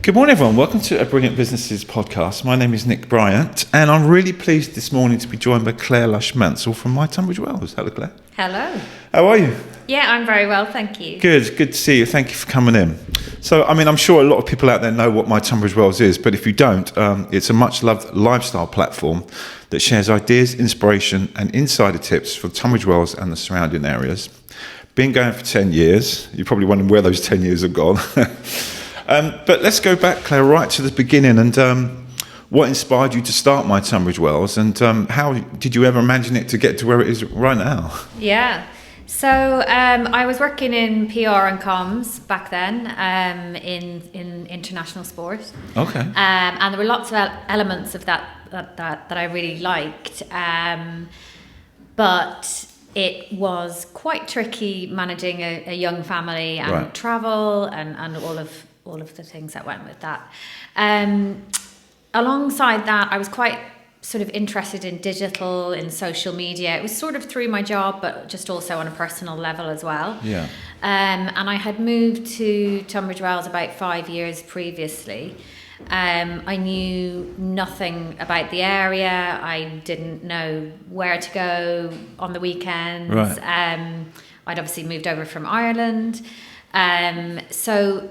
Good morning, everyone. Welcome to A Brilliant Businesses podcast. My name is Nick Bryant, and I'm really pleased this morning to be joined by Clare Lush Mansell from My Tunbridge Wells. Hello, Claire. Hello. How are you? Yeah, I'm very well, thank you. Good to see you. Thank you for coming in. So, I'm sure a lot of people out there know what My Tunbridge Wells is, but if you don't, it's a much-loved lifestyle platform that shares ideas, inspiration, and insider tips for Tunbridge Wells and the surrounding areas. Been going for 10 years. You're probably wondering where those 10 years have gone. But let's go back, Claire, right to the beginning and what inspired you to start My Tunbridge Wells and how did you ever imagine it to get to where it is right now? Yeah, so I was working in PR and comms back then in international sport. Okay. And there were lots of elements of that I really liked, but it was quite tricky managing a young family and Right. travel and all of the things that went with that. Alongside that, I was quite sort of interested in digital, in social media. It was sort of through my job, but just also on a personal level as well. Yeah. And I had moved to Tunbridge Wells about 5 years previously. I knew nothing about the area. I didn't know where to go on the weekends. Right. I'd obviously moved over from Ireland. So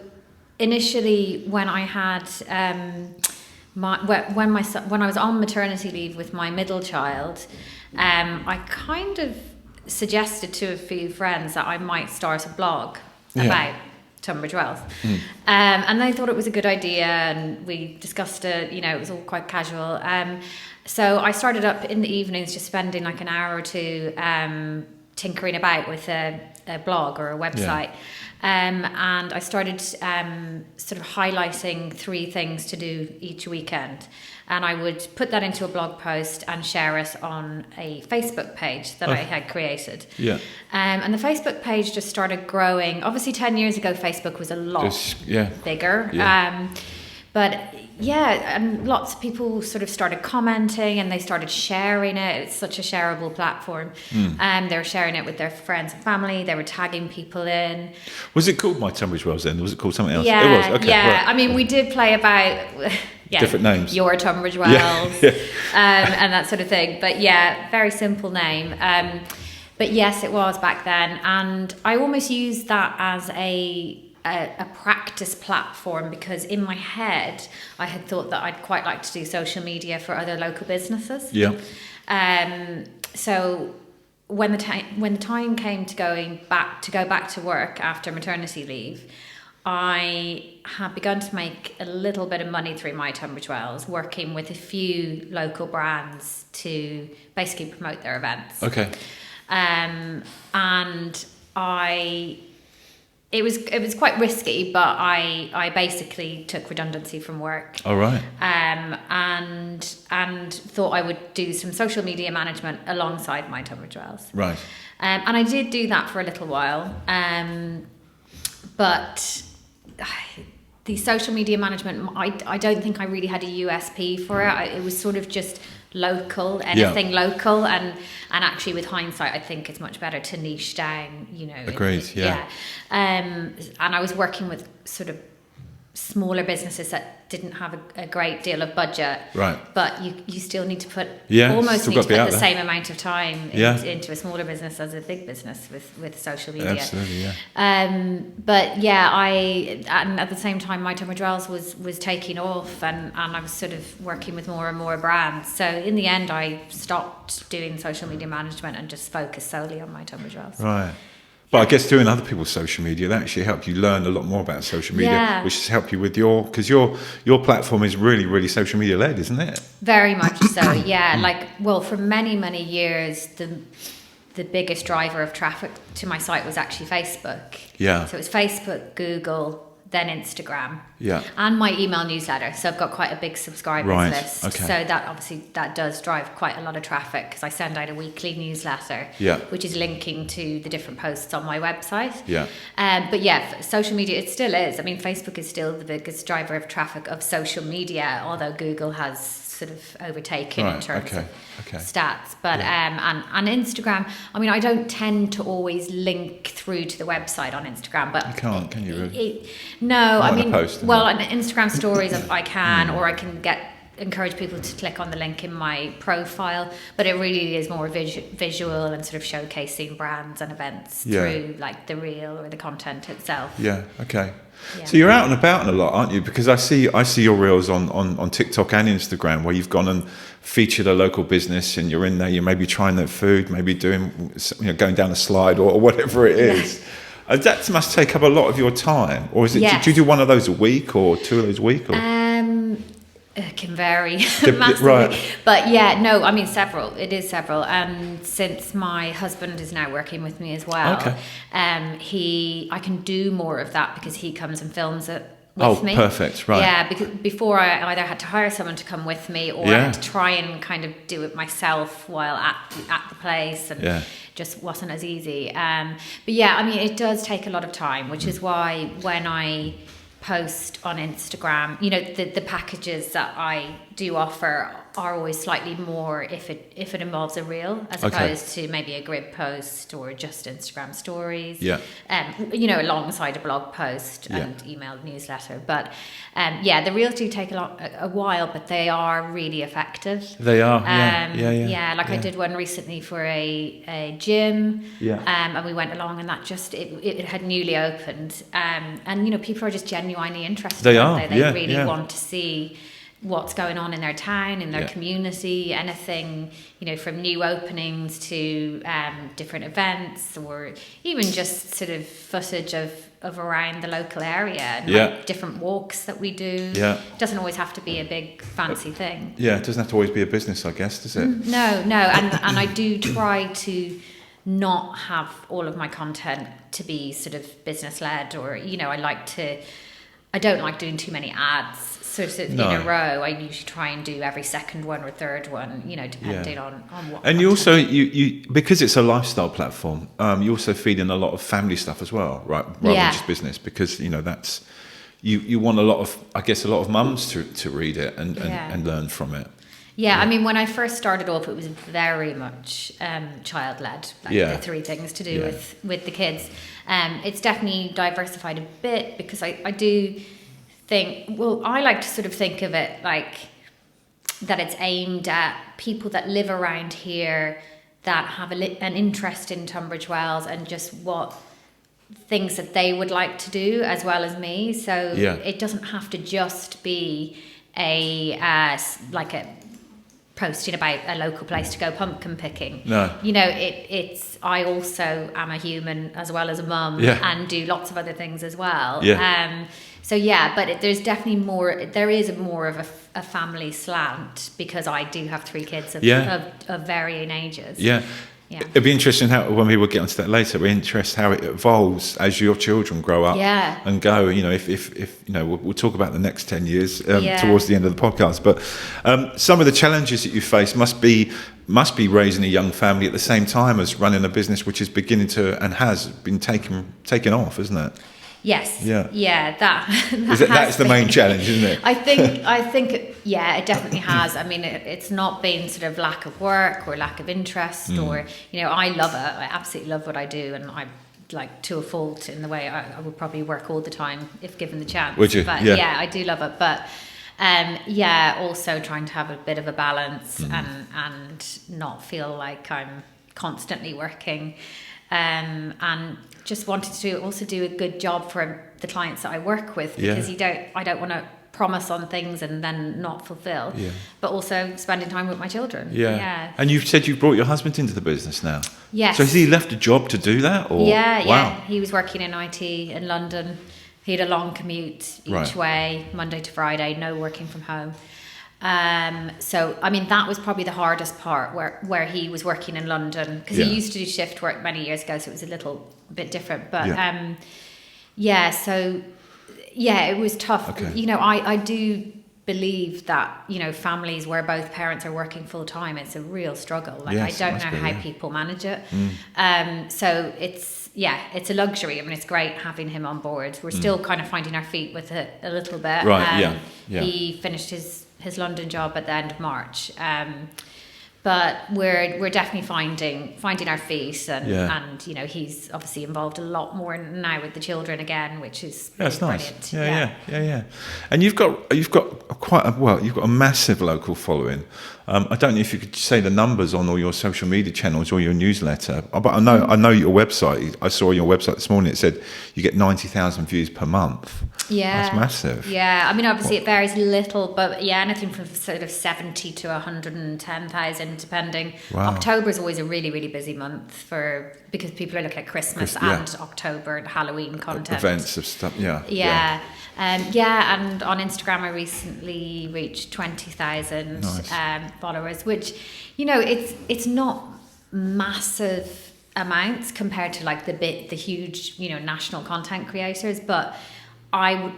initially, when I had when I was on maternity leave with my middle child, I kind of suggested to a few friends that I might start a blog about Tunbridge Wells. And they thought it was a good idea, and we discussed it. It was all quite casual. So I started up in the evenings, just spending like an hour or two tinkering about with a blog or a website. And I started sort of highlighting 3 things to do each weekend. And I would put that into a blog post and share it on a Facebook page that I had created. Yeah. And the Facebook page just started growing. Obviously, 10 years ago, Facebook was a lot bigger. Yeah. But yeah, and lots of people sort of started commenting and they started sharing it. It's such a shareable platform. They were sharing it with their friends and family. They were tagging people in. Was it called My Tunbridge Wells then? Was it called something else? Yeah, It was. Okay. yeah. Right. We did play about Different names. Your Tunbridge Wells, and that sort of thing. But yeah, very simple name. But yes, it was back then, and I almost used that as a practice platform because in my head I had thought that I'd quite like to do social media for other local businesses. Yeah. So when the time came to go back to work after maternity leave, I had begun to make a little bit of money through My Tunbridge Wells, working with a few local brands to basically promote their events. Okay. And it was quite risky, but I basically took redundancy from work. All right. And thought I would do some social media management alongside My Tunbridge Wells. Right. And I did do that for a little while. But the social media management, I don't think I really had a USP for it. It was sort of just local, anything local, and actually with hindsight I think it's much better to niche down, Agreed. And I was working with sort of smaller businesses that didn't have a great deal of budget, right? But you still need to put almost need to put the same amount of time into a smaller business as a big business with social media. Absolutely, yeah. But yeah, and at the same time, My Tunbridge Wells was taking off, and I was sort of working with more and more brands. So in the end, I stopped doing social media management and just focused solely on My Tunbridge Wells. Right. But I guess doing other people's social media, that actually helped you learn a lot more about social media, which has helped you with because your platform is really, really social media led, isn't it? Very much so, yeah. For many, many years, the biggest driver of traffic to my site was actually Facebook. Yeah. So it was Facebook, Google, then Instagram. Yeah. And my email newsletter. So I've got quite a big subscribers list. Okay. So that does drive quite a lot of traffic because I send out a weekly newsletter, which is linking to the different posts on my website. Yeah. But yeah, social media, it still is. Facebook is still the biggest driver of traffic of social media, although Google has sort of overtaken in terms of Okay. stats. But and Instagram, I mean, I don't tend to always link through to the website on Instagram, but You can't, can you really? No, Not I on a mean, post, well, on Instagram stories I can, or I can encourage people to click on the link in my profile, but it really is more visual and sort of showcasing brands and events through like the reel or the content itself. Yeah, okay. Yeah. So you're out and about a lot, aren't you? Because I see your reels on TikTok and Instagram where you've gone and featured a local business and you're in there, you're maybe trying their food, maybe doing, going down a slide or whatever it is. That must take up a lot of your time. Or is it? Yes. Do you do one of those a week or two of those a week? Or? It can vary massively. Right. But yeah, no, I mean several. It is several. And since my husband is now working with me as well, I can do more of that because he comes and films it with me. Oh, perfect, right. Yeah, because before I either had to hire someone to come with me or I had to try and kind of do it myself while at the place, and just wasn't as easy. But yeah, I mean, it does take a lot of time, which is why when I post on Instagram, the packages that I do offer are always slightly more if it involves a reel as opposed to maybe a grid post or just Instagram stories. Yeah. Alongside a blog post and email newsletter. But the reels do take a while, but they are really effective. They are. I did one recently for a gym. Yeah. And we went along, and that just it had newly opened. And people are just genuinely interested. They are. They really want to see what's going on in their town, in their community, anything, from new openings to different events, or even just sort of footage of around the local area and like different walks that we do. Yeah. It doesn't always have to be a big fancy thing. Yeah, it doesn't have to always be a business, I guess, does it? No. And I do try to not have all of my content to be sort of business led, or, I don't like doing too many ads sort of in a row. I usually try and do every second one or third one, depending on what. And you also, you because it's a lifestyle platform, you also feed in a lot of family stuff as well, right? Rather than just business, because, that's, you want a lot of mums to read it and learn from it. Yeah, I mean, when I first started off, it was very much child-led, the three things to do with the kids. It's definitely diversified a bit because I do think, I like to sort of think of it like that it's aimed at people that live around here that have an interest in Tunbridge Wells and just what things that they would like to do as well as me. So it doesn't have to just be a posting about a local place to go pumpkin picking. No. It's I also am a human as well as a mum and do lots of other things as well. Yeah. But there's definitely there is more of a family slant because I do have three kids of varying ages. Yeah. Yeah. It'd be interesting when we will get onto that later. We're interested how it evolves as your children grow up and go. If we'll talk about the next 10 years towards the end of the podcast. But some of the challenges that you face must be raising a young family at the same time as running a business which is beginning to and has been taken off, isn't it? Yes. Yeah. That's the main challenge, isn't it? I think it definitely has. I mean, it's not been sort of lack of work or lack of interest or, I love it. I absolutely love what I do, and I'm like to a fault in the way I would probably work all the time if given the chance. Would you? But I do love it. But also trying to have a bit of a balance and not feel like I'm constantly working. And just wanted to also do a good job for the clients that I work with, because I don't want to promise on things and then not fulfill, but also spending time with my children. And you've said you brought your husband into the business now. Yes. So has he left a job to do that, or? Wow. He was working in IT in London. He had a long commute each way, Monday to Friday, no working from home. So I mean, that was probably the hardest part, where he was working in London, because he used to do shift work many years ago, so it was a little bit different. But it was tough. Okay. I do believe that families where both parents are working full time, it's a real struggle. I don't know how people manage it. So it's a luxury. I mean, it's great having him on board. We're still kind of finding our feet with it a little bit. Right. He finished his his London job at the end of March. But we're definitely finding our feet, and you know, he's obviously involved a lot more now with the children again, which is that's brilliant. Nice. Yeah. And you've got you've got a massive local following. I don't know if you could say the numbers on all your social media channels or your newsletter, but I know your website. I saw on your website this morning it said you get 90,000 views per month. Yeah, that's massive. Yeah, I mean, obviously it varies a little, but yeah, anything from sort of 70 to 110,000, depending. Wow. October is always a really, really busy month because people are looking at Christmas and October and Halloween content. Events of stuff, Yeah. And on Instagram I recently reached 20,000 followers, which, you know, it's not massive amounts compared to like the huge, you know, national content creators, but I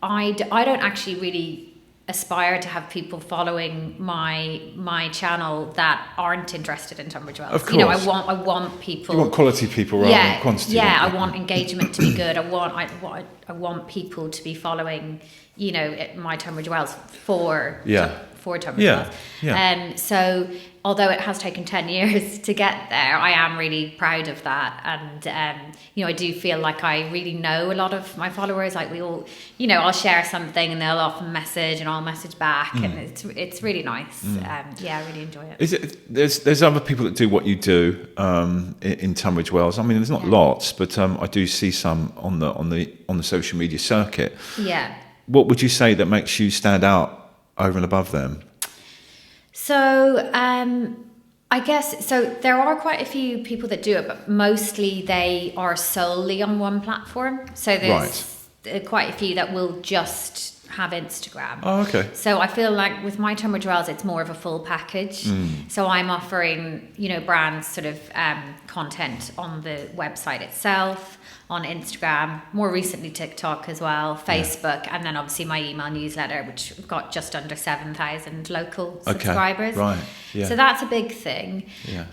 don't actually really aspire to have people following my channel that aren't interested in Tunbridge Wells. Of course. You know, I want people. You want quality people rather than quantity. Yeah, I want engagement to be good. I want people to be following, you know, My Tunbridge Wells for Tunbridge Wells. Yeah. So although it has taken 10 years to get there, I am really proud of that. And, you know, I do feel like I really know a lot of my followers. Like we all, you know, I'll share something and they'll often message and I'll message back. And it's really nice. I really enjoy it. There's other people that do what you do in Tunbridge Wells. I mean, there's not lots, but I do see some on the social media circuit. Yeah. What would you say that makes you stand out over and above them? So I guess there are quite a few people that do it, but mostly they are solely on one platform. So there's quite a few that will just have Instagram. Oh, okay. So I feel like with My Tunbridge Wells, it's more of a full package. So I'm offering, you know, brands sort of content on the website itself, on Instagram, more recently TikTok as well, Facebook, and then obviously my email newsletter, which got just under 7,000 local subscribers. Right. Yeah. So that's a big thing. Yeah.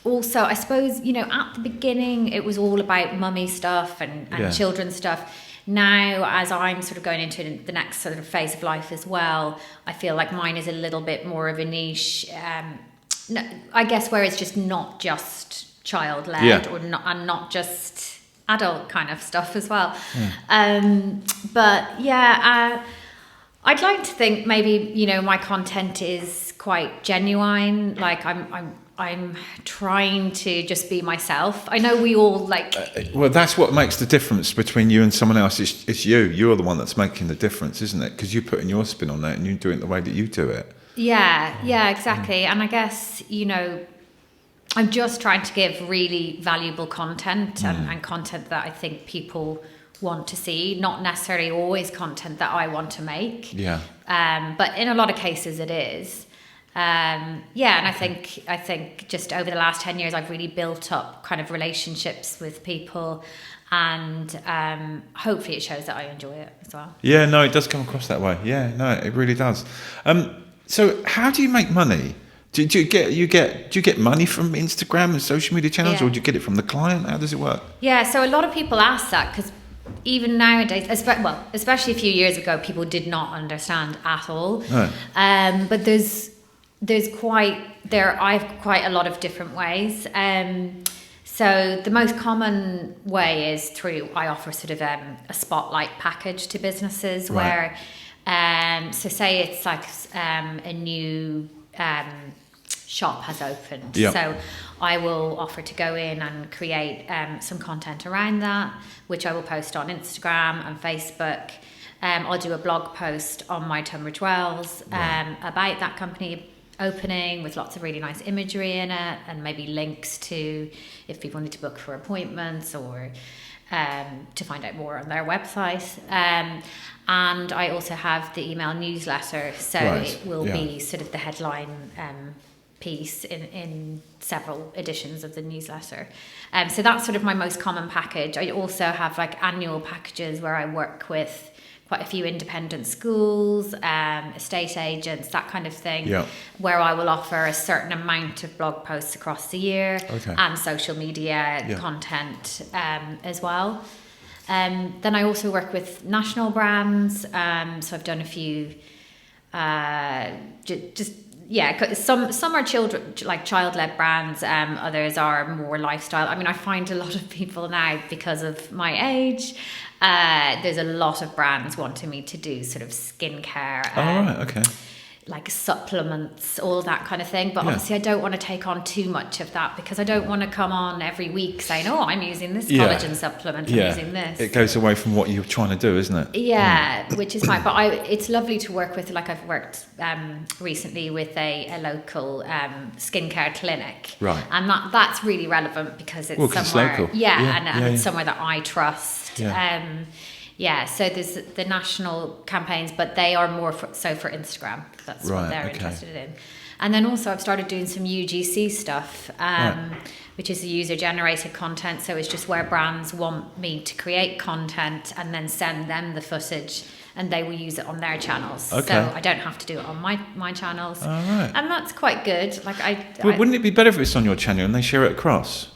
Also, I suppose, you know, at the beginning it was all about mummy stuff and children's stuff. Now, as I'm sort of going into the next sort of phase of life as well, I feel like mine is a little bit more of a niche. I guess where it's just not just child-led and not just adult kind of stuff as well. I'd like to think maybe, you know, my content is quite genuine. Like I'm trying to just be myself. I know we all like. Well, that's what makes the difference between you and someone else. It's you. You're the one that's making the difference, isn't it? Because you're putting your spin on it and you're doing it the way that you do it. Yeah, exactly. And I guess, you know, I'm just trying to give really valuable content and content that I think people want to see, not necessarily always content that I want to make. Yeah. But in a lot of cases it is. And I think just over the last 10 years I've really built up kind of relationships with people, and hopefully it shows that I enjoy it as well. Yeah, no, it does come across that way. Yeah, no, it really does. So how do you make money? Do you get money from Instagram and social media channels, or do you get it from the client? How does it work? Yeah, so a lot of people ask that because even nowadays, especially a few years ago, people did not understand at all. No. But I have quite a lot of different ways. So the most common way is I offer sort of a spotlight package to businesses where, so say it's like a new shop has opened. Yep. So I will offer to go in and create some content around that, which I will post on Instagram and Facebook. I'll do a blog post on My Tunbridge Wells about that company opening with lots of really nice imagery in it, and maybe links to if people need to book for appointments or to find out more on their website. And I also have the email newsletter, so it will be sort of the headline piece in several editions of the newsletter. So that's sort of my most common package. I also have like annual packages where I work with quite a few independent schools, estate agents, that kind of thing, where I will offer a certain amount of blog posts across the year and social media content as well. Then I also work with national brands. So I've done a few, some are child-led brands. Others are more lifestyle. I mean, I find a lot of people now, because of my age, there's a lot of brands wanting me to do sort of skincare. Right, okay. Like supplements, all that kind of thing. But obviously I don't want to take on too much of that, because I don't want to come on every week saying, oh, I'm using this collagen supplement, I'm using this. It goes away from what you're trying to do, isn't it? Yeah, which is fine. But it's lovely to work with, like I've worked recently with a local skincare clinic. Right. And that's really relevant because it's it's somewhere. local. And it's somewhere that I trust. Yeah. So there's the national campaigns, but they are more for Instagram. That's what they're interested in. And then also I've started doing some UGC stuff, which is the user-generated content. So it's just where brands want me to create content and then send them the footage, and they will use it on their channels. Okay. So I don't have to do it on my channels. And that's quite good. Wouldn't it be better if it's on your channel and they share it across?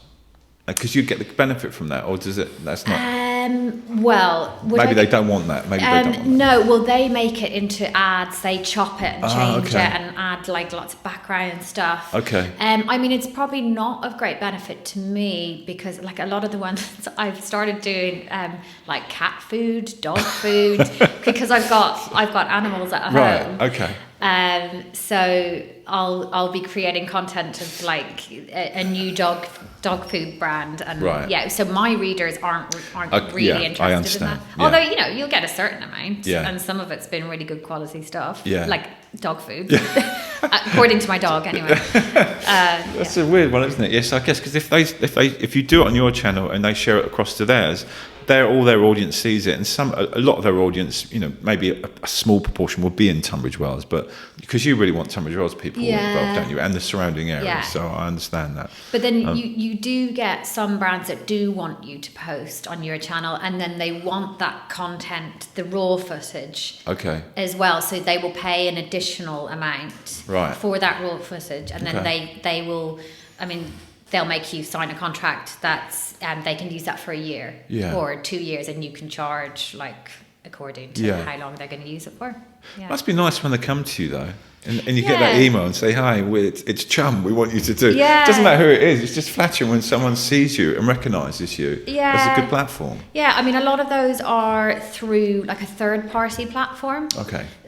Because you get the benefit from that, or does it? That's not. Maybe they don't want that. Maybe they don't want that. No, well, they make it into ads. They chop it and change it and add like lots of background stuff. Okay. I mean, it's probably not of great benefit to me, because like a lot of the ones I've started doing, like cat food, dog food, because I've got animals at home. Right. Okay. So I'll be creating content of like a new dog food brand, and so my readers aren't really interested in that. Although you'll get a certain amount, and some of it's been really good quality stuff, like dog food, according to my dog anyway. That's a weird one, isn't it? Yes, I guess, because if you do it on your channel and they share it across to theirs, all their audience sees it, and a lot of their audience, maybe a small proportion will be in Tunbridge Wells, but because you really want Tunbridge Wells people involved, don't you, and the surrounding areas, so I understand that. But then you do get some brands that do want you to post on your channel, and then they want that content, the raw footage, as well, so they will pay an additional amount for that raw footage, and then they will, they'll make you sign a contract that's they can use that for a year or 2 years, and you can charge like according to how long they're going to use it for. Must be nice when they come to you though, and you get that email and say, hi, it's Chum, we want you to do. It doesn't matter who it is, it's just flattering when someone sees you and recognises you as a good platform. A lot of those are through like a third party platform.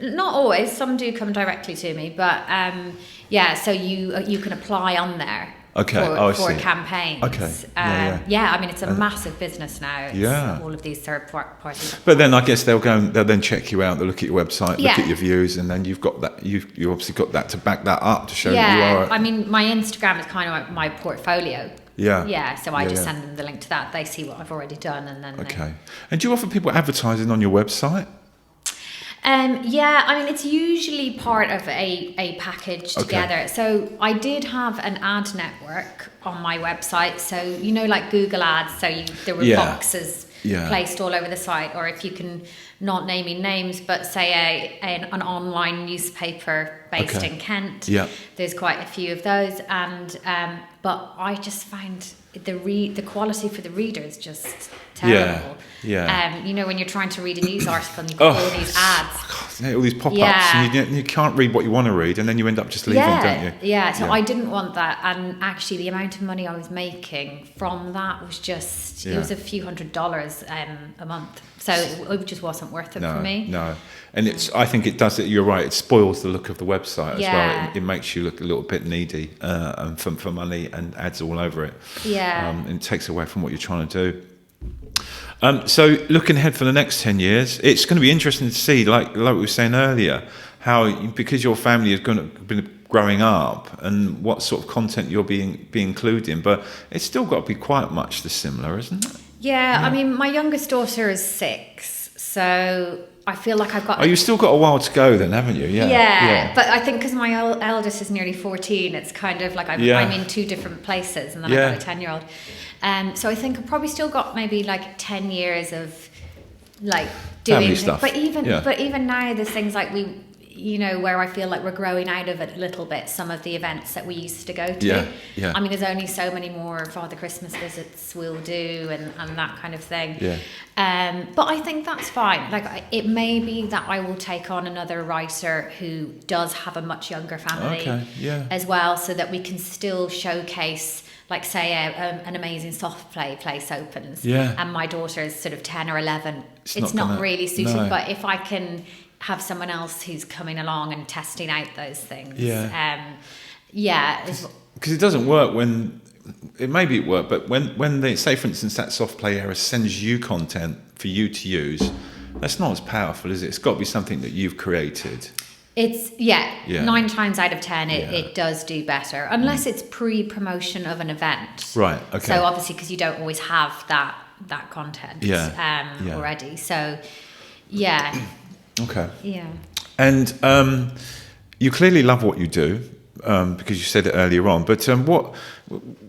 Not always, some do come directly to me, but so you can apply on there. For campaigns. It's a massive business now. It's all of these third parties. But then I guess they'll then check you out. They'll look at your website, look at your views, and then you've got that. You obviously got that to back that up to show that you are. My Instagram is kind of like my portfolio. So I just send them the link to that. They see what I've already done, and then. And do you offer people advertising on your website? It's usually part of a package together. So I did have an ad network on my website. So, like Google Ads. So there were boxes placed all over the site. Or if you can, not naming names, but say an online newspaper based in Kent. There's quite a few of those. And but I just find the quality for the reader is just terrible. When you're trying to read a news article and you've got all these ads. All these pop-ups, and you can't read what you want to read, and then you end up just leaving, don't you? So I didn't want that, and actually the amount of money I was making from that was just, it was a few $100s a month. So it just wasn't worth it for me. And I think it does it. You're right. It spoils the look of the website as well. It makes you look a little bit needy for money, and ads all over it. And it takes away from what you're trying to do. So looking ahead for the next 10 years, it's going to be interesting to see, like we were saying earlier, how, because your family is been growing up, and what sort of content you're being included in, but it's still got to be quite much similar, isn't it? My youngest daughter is 6, so I feel like I've got... you've still got a while to go then, haven't you? But I think because my eldest is nearly 14, it's kind of like I'm in 2 different places, and then I've got a 10-year-old. So I think I've probably still got maybe like 10 years of like doing stuff. But even now, there's things like where I feel like we're growing out of it a little bit, some of the events that we used to go to. Yeah. I mean, there's only so many more Father Christmas visits we'll do and that kind of thing. But I think that's fine. Like, it may be that I will take on another writer who does have a much younger family as well, so that we can still showcase, like, say an amazing soft play place opens and my daughter is sort of 10 or 11. It's not really suited, but if I can have someone else who's coming along and testing out those things. Because it doesn't work when, it maybe it work, but when they say, for instance, that soft play area sends you content for you to use, that's not as powerful, is it? It's got to be something that you've created. It's 9 times out of 10 it does do better, unless it's pre-promotion of an event. Right. Okay. So obviously, because you don't always have that content already. So Okay. Yeah. And you clearly love what you do, because you said it earlier on. But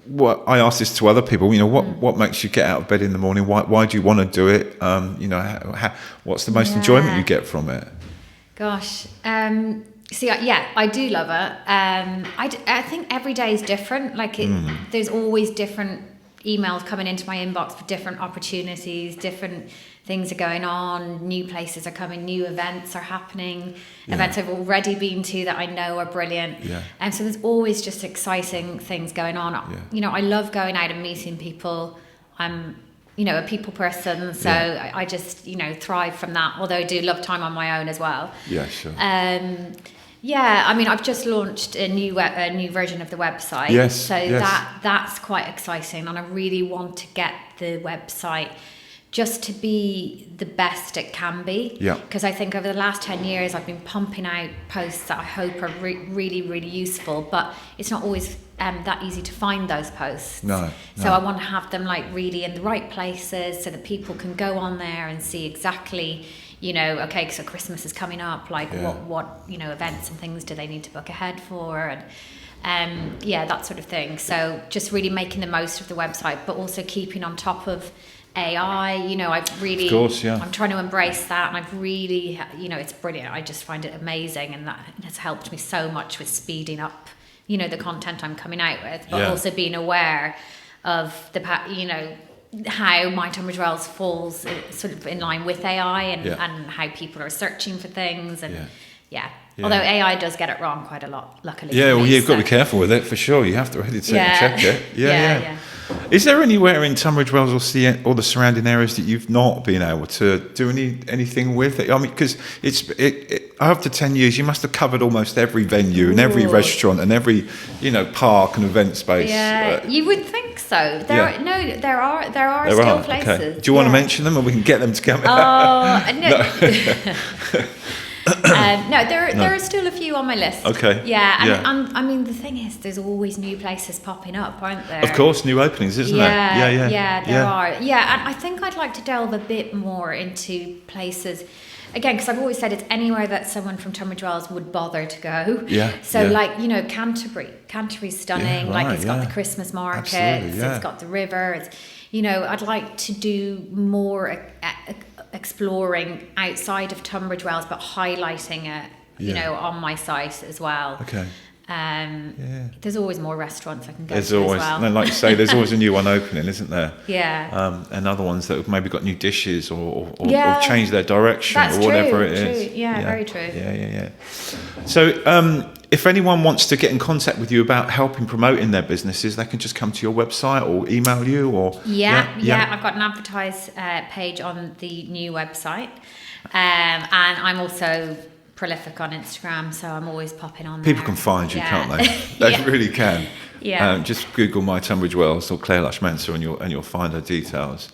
what I ask this to other people, what makes you get out of bed in the morning? Why do you want to do it? What's the most enjoyment you get from it? Gosh. I do love it. I think every day is different. Like, there's always different emails coming into my inbox for different opportunities, different things are going on, new places are coming, new events are happening, events I've already been to that I know are brilliant. And so there's always just exciting things going on. I love going out and meeting people. I'm a people person, so I just thrive from that, although I do love time on my own as well. Sure. I mean, I've just launched a new version of the website. That's quite exciting, and I really want to get the website just to be the best it can be. Because I think over the last 10 years, I've been pumping out posts that I hope are really, really useful, but it's not always that easy to find those posts. No. So I want to have them like really in the right places so that people can go on there and see exactly, okay, so Christmas is coming up, like what events and things do they need to book ahead for, and that sort of thing. So just really making the most of the website, but also keeping on top of AI. I've really, I'm trying to embrace that, and I've really, it's brilliant. I just find it amazing, and that has helped me so much with speeding up, the content I'm coming out with, but also being aware of how My Tunbridge Wells falls sort of in line with AI and how people are searching for things, and although AI does get it wrong quite a lot, luckily. You've got to be careful with it for sure. You have to really check it. Is there anywhere in Tunbridge Wells or the surrounding areas that you've not been able to do anything with it? I mean, because after 10 years, you must have covered almost every venue and every restaurant and every park and event space. You would think so. There are still places. Okay. Do you want to mention them, or we can get them to come? There are still a few on my list. Okay. And I mean, the thing is, there's always new places popping up, aren't there? Of course, new openings, isn't there? There are. And I think I'd like to delve a bit more into places, again, because I've always said it's anywhere that someone from Tunbridge Wells would bother to go. Like, Canterbury's stunning. Like, it's got the Christmas markets, it's got the river. It's, I'd like to do more exploring outside of Tunbridge Wells, but highlighting it, on my site as well. Okay. There's always more restaurants I can go to as well. And like you say, there's always a new one opening, isn't there? And other ones that have maybe got new dishes or changed their direction or whatever it is. Very true. So if anyone wants to get in contact with you about helping promoting their businesses, they can just come to your website or email you or... I've got an advertise page on the new website. And I'm also prolific on Instagram, so I'm always popping on there. People can find you, can't they? They really can. Just Google My Tunbridge Wells or Clare Lush Mansell and you'll find her details.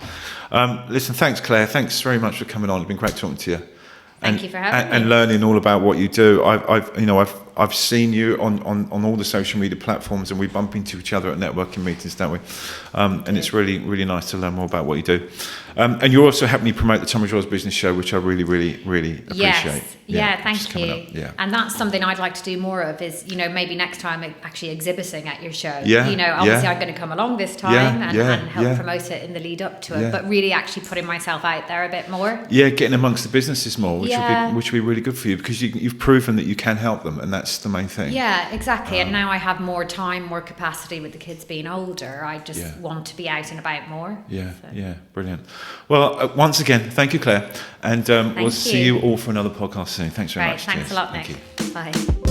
Listen, thanks Claire. Thanks very much for coming on. It's been great talking to you. Thank you for having me. And learning all about what you do. I've I've seen you on all the social media platforms, and we bump into each other at networking meetings, don't we? And it's really, really nice to learn more about what you do. And you also help me promote the Tunbridge Wells Business Show, which I really, really, really appreciate. Yes, thank you. Yeah. And that's something I'd like to do more of is, maybe next time actually exhibiting at your show. Yeah, Obviously I'm going to come along this time and help promote it in the lead up to it, but really actually putting myself out there a bit more. Yeah, getting amongst the businesses more, which would be really good for you, because you've proven that you can help them, and that's the main thing. Yeah, exactly. And now I have more time, more capacity with the kids being older. I just want to be out and about more. Yeah, brilliant. Well, once again, thank you, Claire, and we'll see you all for another podcast soon. Thanks very much. Thanks Cheers. a lot, Nick. Thank you. Bye.